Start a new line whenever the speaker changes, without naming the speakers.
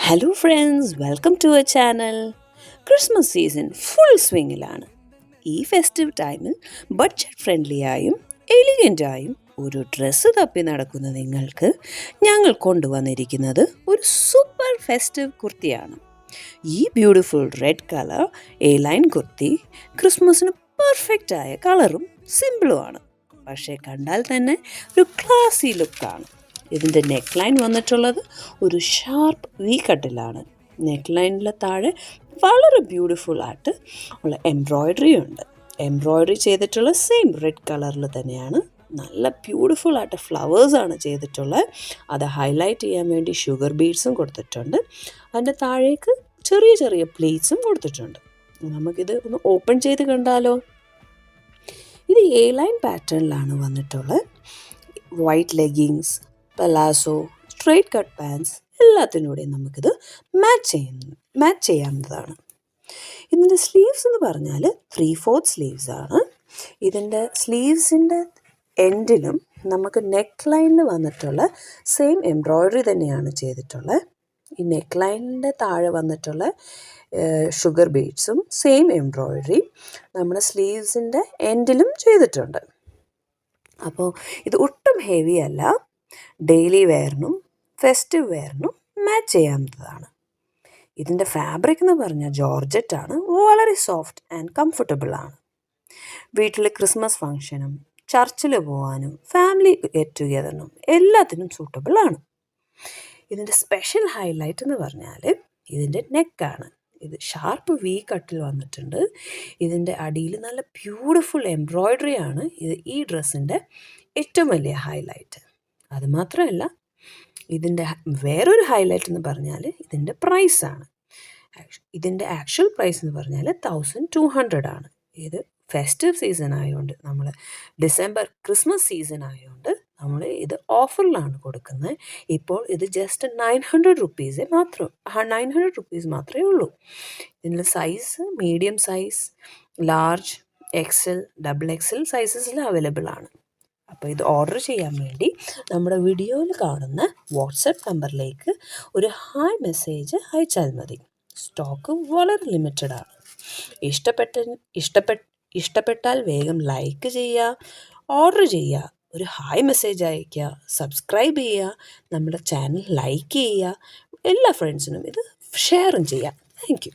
Hello friends, welcome to our channel. Christmas season full സ്വിങ്ങിലാണ്. ഈ festive ടൈമിൽ budget ഫ്രണ്ട്ലിയായും എലിഗൻ്റായും ഒരു ഡ്രസ്സ് തപ്പി നടക്കുന്ന നിങ്ങൾക്ക് ഞങ്ങൾ കൊണ്ടുവന്നിരിക്കുന്നത് ഒരു സൂപ്പർ ഫെസ്റ്റീവ് കുർത്തിയാണ്. ഈ beautiful red colour line kurti ക്രിസ്മസിന് പെർഫെക്റ്റായ കളറും സിമ്പിളുമാണ്. പക്ഷേ കണ്ടാൽ തന്നെ ഒരു ക്ലാസി ലുക്കാണ്. ഇതിൻ്റെ നെക്ക് ലൈൻ വന്നിട്ടുള്ളത് ഒരു ഷാർപ്പ് വി കട്ടിലാണ്. നെക്ക് ലൈനിലെ താഴെ വളരെ ബ്യൂട്ടിഫുൾ ആയിട്ട് ഉള്ള എംബ്രോയ്ഡറി ഉണ്ട്. എംബ്രോയ്ഡറി ചെയ്തിട്ടുള്ള സെയിം റെഡ് കളറിൽ തന്നെയാണ്. നല്ല ബ്യൂട്ടിഫുൾ ആയിട്ട് ഫ്ലവേഴ്സാണ് ചെയ്തിട്ടുള്ളത്. അത് ഹൈലൈറ്റ് ചെയ്യാൻ വേണ്ടി ഷുഗർ ബീഡ്സും കൊടുത്തിട്ടുണ്ട്. അതിൻ്റെ താഴേക്ക് ചെറിയ ചെറിയ പ്ലേറ്റ്സും കൊടുത്തിട്ടുണ്ട്. നമുക്കിത് ഒന്ന് ഓപ്പൺ ചെയ്ത് കണ്ടാലോ. ഇത് ലൈൻ പാറ്റേണിലാണ് വന്നിട്ടുള്ളത്. White leggings, palazzo, straight cut pants എല്ലാത്തിനൂടെയും നമുക്കിത് മാച്ച് ചെയ്യാവുന്നതാണ്. ഇതിൻ്റെ സ്ലീവ്സ് എന്ന് പറഞ്ഞാൽ 3/4 സ്ലീവ്സ് ആണ്. ഇതിൻ്റെ സ്ലീവ്സിൻ്റെ എൻഡിലും നമുക്ക് നെക്ക് ലൈനിൽ വന്നിട്ടുള്ള സെയിം എംബ്രോയ്ഡറി തന്നെയാണ് ചെയ്തിട്ടുള്ളത്. ഈ നെക്ക് ലൈനിൻ്റെ താഴെ വന്നിട്ടുള്ള ഷുഗർ ബീഡ്സും സെയിം എംബ്രോയ്ഡറി നമ്മുടെ സ്ലീവ്സിൻ്റെ എൻഡിലും ചെയ്തിട്ടുണ്ട്. അപ്പോൾ ഇത് ഒട്ടും ഹെവി അല്ല. ഡെയിലി വെയറിനും ഫെസ്റ്റീവ് വെയറിനും മാച്ച് ചെയ്യാവുന്നതാണ്. ഇതിൻ്റെ ഫാബ്രിക് എന്ന് പറഞ്ഞാൽ ജോർജറ്റാണ്. വളരെ സോഫ്റ്റ് ആൻഡ് കംഫർട്ടബിൾ ആണ്. വീട്ടിൽ ക്രിസ്മസ് ഫംഗ്ഷനും ചർച്ചിൽ പോകാനും ഫാമിലി ഗെറ്റ് ടുഗെദറിനും എല്ലാത്തിനും സൂട്ടബിൾ ആണ്. ഇതിൻ്റെ സ്പെഷ്യൽ ഹൈലൈറ്റ് എന്ന് പറഞ്ഞാൽ ഇതിൻ്റെ നെക്കാണ്. ഇത് ഷാർപ്പ് വി കട്ടിൽ വന്നിട്ടുണ്ട്. ഇതിൻ്റെ അടിയിൽ നല്ല ബ്യൂട്ടിഫുൾ എംബ്രോയ്ഡറി ആണ്. ഇത് ഈ ഡ്രസ്സിൻ്റെ ഏറ്റവും വലിയ ഹൈലൈറ്റ്. അതുമാത്രമല്ല, ഇതിൻ്റെ വേറൊരു ഹൈലൈറ്റ് എന്ന് പറഞ്ഞാൽ ഇതിൻ്റെ പ്രൈസാണ്. ഇതിൻ്റെ ആക്ച്വൽ പ്രൈസ് എന്ന് പറഞ്ഞാൽ 1200 ആണ്. ഇത് ഫെസ്റ്റീവ് സീസൺ ആയതുകൊണ്ട്, നമ്മൾ ഡിസംബർ ക്രിസ്മസ് സീസൺ ആയതുകൊണ്ട് നമ്മൾ ഇത് ഓഫറിലാണ് കൊടുക്കുന്നത്. ഇപ്പോൾ ഇത് ജസ്റ്റ് 900 റുപ്പീസ് മാത്രമേ ഉള്ളൂ. ഇതിൻ്റെ size medium size, large, XL, XXL സൈസസിൽ അവൈലബിൾ ആണ്. അപ്പോൾ ഇത് ഓർഡർ ചെയ്യാൻ വേണ്ടി നമ്മുടെ വീഡിയോയിൽ കാണുന്ന വാട്സപ്പ് നമ്പറിലേക്ക് ഒരു ഹായ് മെസ്സേജ് അയച്ചാൽ മതി. സ്റ്റോക്ക് വളരെ ലിമിറ്റഡ് ആണ്. ഇഷ്ടപ്പെട്ടാൽ വേഗം ലൈക്ക് ചെയ്യുക, ഓർഡർ ചെയ്യുക, ഒരു ഹായ് മെസ്സേജ് അയയ്ക്കുക, സബ്സ്ക്രൈബ് ചെയ്യുക, നമ്മുടെ ചാനൽ ലൈക്ക് ചെയ്യുക, എല്ലാ ഫ്രണ്ട്സിനും ഇത് ഷെയറും ചെയ്യുക. Thank you.